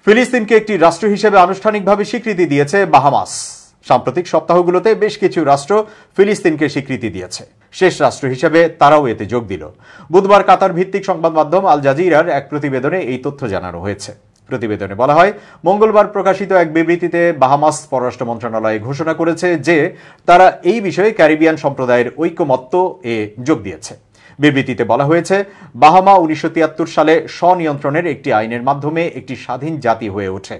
ফিলিস্তিনকে একটি রাষ্ট্র হিসেবে আনুষ্ঠানিকভাবে স্বীকৃতি দিয়েছে বাহামাস। সাম্প্রতিক সপ্তাহগুলোতে বেশ কিছু রাষ্ট্র ফিলিস্তিনকে স্বীকৃতি দিয়েছে। শেষ রাষ্ট্র হিসেবে তারাও এতে যোগ দিল। বুধবার কাতার ভিত্তিক সংবাদ মাধ্যম আল জাজিরার এক প্রতিবেদনে এই তথ্য জানানো হয়েছে। প্রতিবেদনে বলা হয়, মঙ্গলবার প্রকাশিত এক বিবৃতিতে বাহামাস পররাষ্ট্র মন্ত্রণালয় ঘোষণা করেছে যে তারা এই বিষয়ে ক্যারিবিয়ান সম্প্রদায়ের ঐকমত্য এ যোগ দিয়েছে। বিবৃতিতে বলা হয়েছে, বাহামা 1973 সালে স্বনিয়ন্ত্রণের একটি আইনের মাধ্যমে একটি স্বাধীন জাতি হয়ে ওঠে।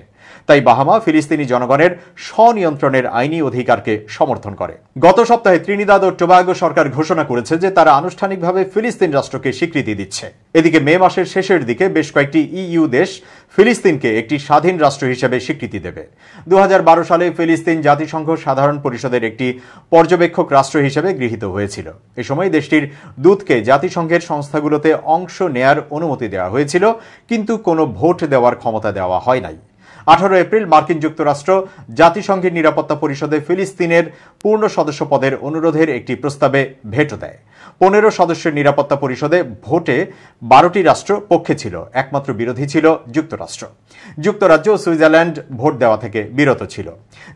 তাই বাহামা ফিলিস্তিনি জনগণের স্বনিয়ন্ত্রণের আইনি অধিকারকে সমর্থন করে। গত সপ্তাহে ত্রিনিদাদ ও টোবাগো সরকার ঘোষণা করেছে যে তারা আনুষ্ঠানিকভাবে ফিলিস্তিন রাষ্ট্রকে স্বীকৃতি দিচ্ছে। এদিকে মে মাসের শেষের দিকে বেশ কয়েকটি ইইউ দেশ ফিলিস্তিনকে একটি স্বাধীন রাষ্ট্র হিসেবে স্বীকৃতি দেবে। 2012 সালে ফিলিস্তিন জাতিসংঘ সাধারণ পরিষদের একটি পর্যবেক্ষক রাষ্ট্র হিসেবে গৃহীত হয়েছিল। এ সময় দেশটির দূতকে জাতিসংঘের সংস্থাগুলোতে অংশ নেয়ার অনুমতি দেওয়া হয়েছিল, কিন্তু কোনো ভোট দেওয়ার ক্ষমতা দেওয়া হয় নাই। 18 এপ্রিল মার্কিন যুক্তরাষ্ট্র জাতিসংঘের নিরাপত্তা পরিষদে ফিলিস্তিনের পূর্ণ সদস্য পদের অনুরোধের একটি প্রস্তাবে ভেটো দেয়। 15 সদস্যের নিরাপত্তা পরিষদে ভোটে 12টি রাষ্ট্র পক্ষে ছিল, একমাত্র বিরোধী ছিল যুক্তরাষ্ট্র। যুক্তরাজ্য ও সুইজারল্যান্ড ভোট দেওয়া থেকে বিরত ছিল।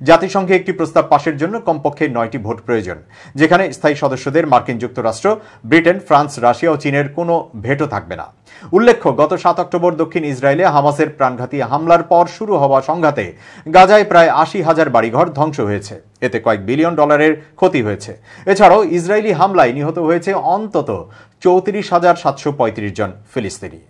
জাতিসংঘে একটি প্রস্তাব পাশের জন্য কমপক্ষে 9টি ভোট প্রয়োজন, যেখানে স্থায়ী সদস্যদের মার্কিন যুক্তরাষ্ট্র, ব্রিটেন, ফ্রান্স, রাশিয়া ও চীনের কোনো ভেটো থাকবে না। উল্লেখ্য, গত 7 অক্টোবর দক্ষিণ ইসরায়েলে হামাসের প্রাণঘাতী হামলার পর শুরু হওয়া সংঘাতে গাজায় প্রায় 80,000 বাড়িঘর ধ্বংস হয়েছে। এতে কয়েক বিলিয়ন ডলারের ক্ষতি হয়েছে। এছাড়াও ইসরায়েলি হামলায় নিহত হয়েছে অন্তত 34,735 জন ফিলিস্তিনি।